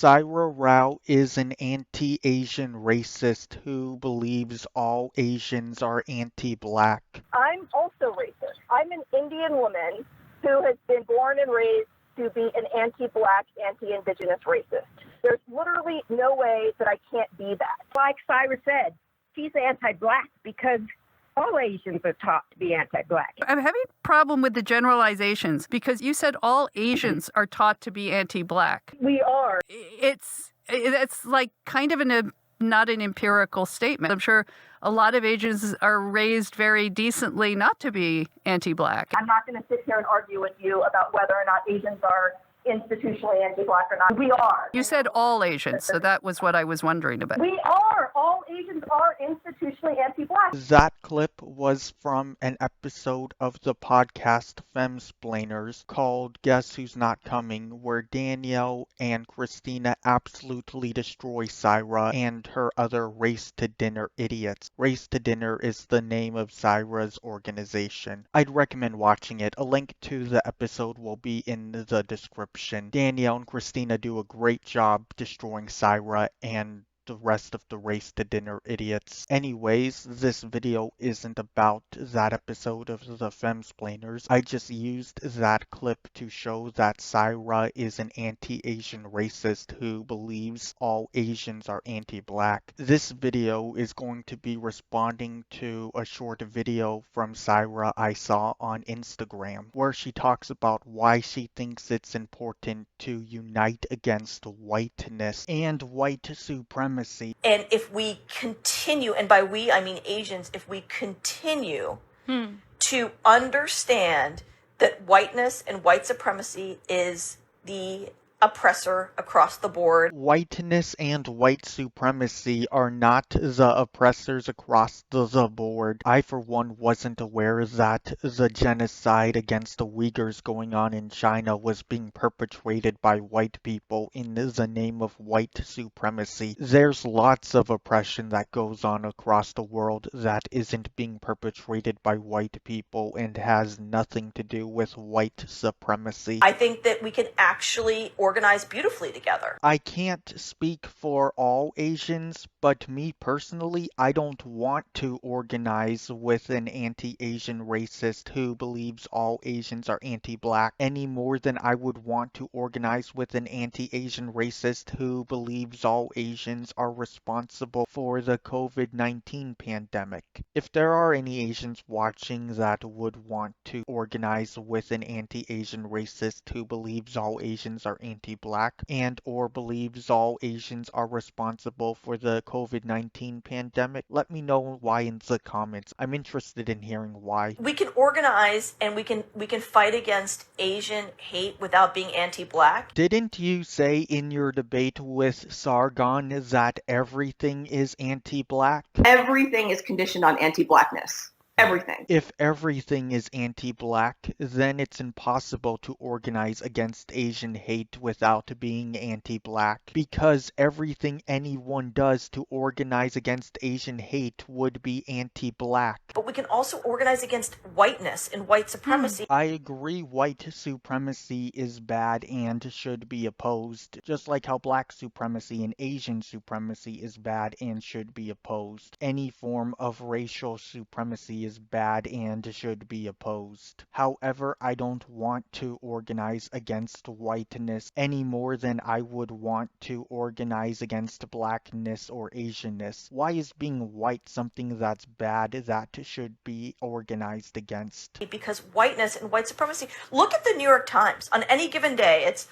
Saria Rao is an anti-Asian racist who believes all Asians are anti-black. I'm also racist. I'm an Indian woman who has been born and raised to be an anti-black, anti-indigenous racist. There's literally no way that I can't be that. Like Saria said, she's anti-black because all Asians are taught to be anti-black. I'm having a problem with the generalizations because you said all Asians are taught to be anti-black. We are. It's like kind of not an empirical statement. I'm sure a lot of Asians are raised very decently not to be anti-black. I'm not going to sit here and argue with you about whether or not Asians are institutionally anti-black or not. We are. You said all Asians, so that was what I was wondering about. We are. All Asians are institutionally anti-black. That clip was from an episode of the podcast Femsplainers called Guess Who's Not Coming, where Danielle and Christina absolutely destroy Saria and her other Race to Dinner idiots. Race to Dinner is the name of Saria's organization. I'd recommend watching it. A link to the episode will be in the description. Danielle and Christina do a great job destroying Saria and the rest of the Race to Dinner idiots. Anyways, this video isn't about that episode of the Femsplainers. I just used that clip to show that Saria is an anti-Asian racist who believes all Asians are anti-black. This video is going to be responding to a short video from Saria I saw on Instagram, where she talks about why she thinks it's important to unite against whiteness and white supremacy. And if we continue, and by we I mean Asians, if we continue to understand that whiteness and white supremacy is the oppressor across the board. Whiteness and white supremacy are not the oppressors across the board. I, for one, wasn't aware that the genocide against the Uyghurs going on in China was being perpetrated by white people in the name of white supremacy. There's lots of oppression that goes on across the world that isn't being perpetrated by white people and has nothing to do with white supremacy. I think that we can actually organize beautifully together. I can't speak for all Asians, but me personally, I don't want to organize with an anti-Asian racist who believes all Asians are anti-black any more than I would want to organize with an anti-Asian racist who believes all Asians are responsible for the COVID-19 pandemic. If there are any Asians watching that would want to organize with an anti-Asian racist who believes all Asians are anti-black and or believes all Asians are responsible for the COVID-19 pandemic, let me know why in the comments. I'm interested in hearing why. We can organize and we can fight against Asian hate without being anti-black. Didn't you say in your debate with Sargon that everything is anti-black? Everything is conditioned on anti-blackness. Everything. If everything is anti-black, then it's impossible to organize against Asian hate without being anti-black, because everything anyone does to organize against Asian hate would be anti-black. But we can also organize against whiteness and white supremacy. I agree white supremacy is bad and should be opposed, just like how black supremacy and Asian supremacy is bad and should be opposed. Any form of racial supremacy is bad and should be opposed. However, I don't want to organize against whiteness any more than I would want to organize against blackness or Asianness. Why is being white something that's bad that should be organized against? Because whiteness and white supremacy. Look at the New York Times. On any given day, it's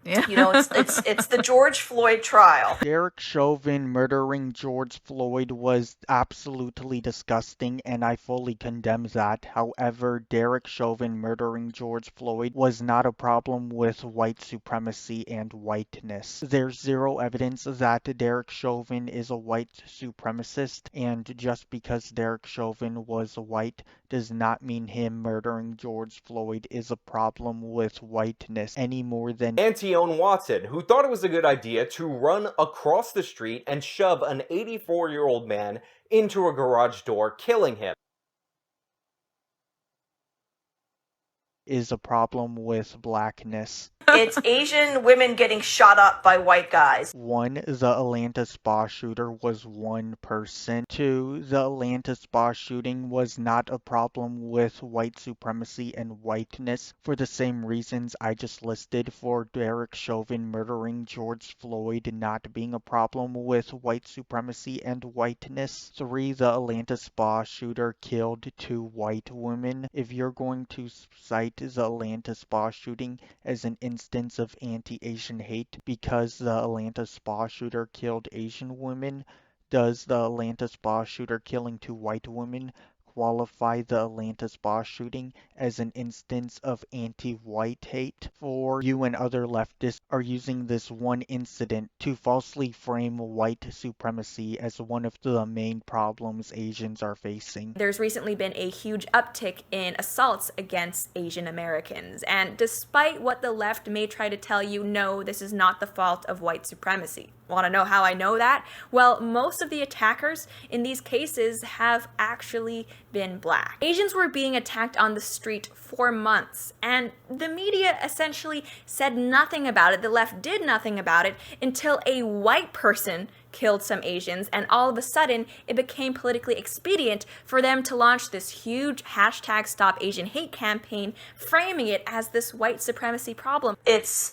the George Floyd trial. Derek Chauvin murdering George Floyd was absolutely disgusting, and I fully condemn that. However, Derek Chauvin murdering George Floyd was not a problem with white supremacy and whiteness. There's zero evidence that Derek Chauvin is a white supremacist, and just because Derek Chauvin was white does not mean him murdering George Floyd is a problem with whiteness any more than Antione Watson, who thought it was a good idea to run across the street and shove an 84-year-old man into a garage door, killing him. is a problem with blackness. It's Asian women getting shot up by white guys. 1. The Atlanta spa shooter was one person. 2. The Atlanta spa shooting was not a problem with white supremacy and whiteness for the same reasons I just listed for Derek Chauvin murdering George Floyd not being a problem with white supremacy and whiteness. 3. The Atlanta spa shooter killed 2 white women. If you're going to cite the Atlanta spa shooting as an instance of anti-Asian hate because the Atlanta spa shooter killed Asian women, does the Atlanta spa shooter killing 2 white women qualify the Atlanta spa shooting as an instance of anti-white hate? For you and other leftists are using this one incident to falsely frame white supremacy as one of the main problems Asians are facing. There's recently been a huge uptick in assaults against Asian Americans, and despite what the left may try to tell you, no, this is not the fault of white supremacy. Want to know how I know that? Well, most of the attackers in these cases have actually been black. Asians were being attacked on the street for months, and the media essentially said nothing about it. The left did nothing about it until a white person killed some Asians, and all of a sudden it became politically expedient for them to launch this huge hashtag Stop Asian Hate campaign, framing it as this white supremacy problem. It's,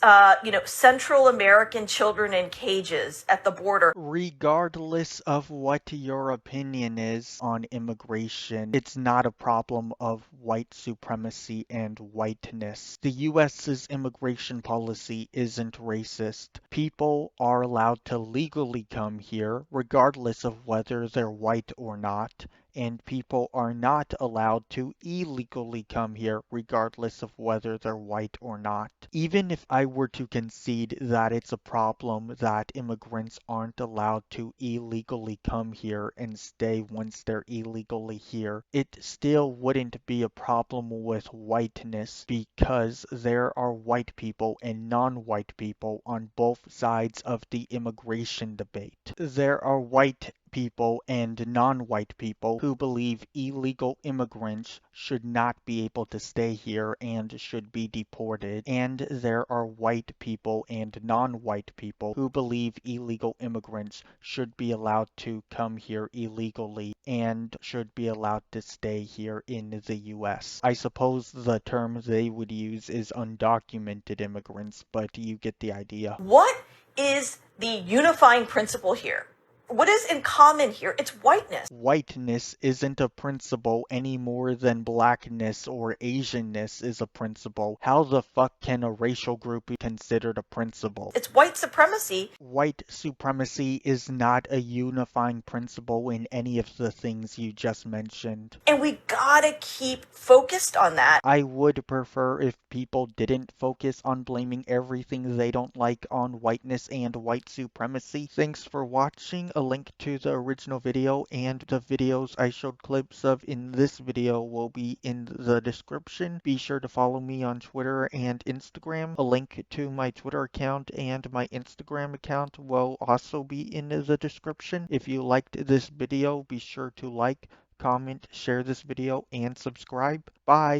Central American children in cages at the border. Regardless of what your opinion is on immigration, it's not a problem of white supremacy and whiteness. The US's immigration policy isn't racist. People are allowed to legally come here, regardless of whether they're white or not, and people are not allowed to illegally come here, regardless of whether they're white or not. Even if I were to concede that it's a problem that immigrants aren't allowed to illegally come here and stay once they're illegally here, it still wouldn't be a problem with whiteness because there are white people and non-white people on both sides of the immigration debate. There are white people and non-white people who believe illegal immigrants should not be able to stay here and should be deported. And there are white people and non-white people who believe illegal immigrants should be allowed to come here illegally and should be allowed to stay here in the US. I suppose the term they would use is undocumented immigrants, but you get the idea. What is the unifying principle here? What is in common here? It's whiteness. Whiteness isn't a principle any more than blackness or Asianness is a principle. How the fuck can a racial group be considered a principle? It's white supremacy. White supremacy is not a unifying principle in any of the things you just mentioned. And we gotta keep focused on that. I would prefer if people didn't focus on blaming everything they don't like on whiteness and white supremacy. Thanks for watching. A link to the original video and the videos I showed clips of in this video will be in the description. Be sure to follow me on Twitter and Instagram. A link to my Twitter account and my Instagram account will also be in the description. If you liked this video, be sure to like, comment, share this video, and subscribe. Bye!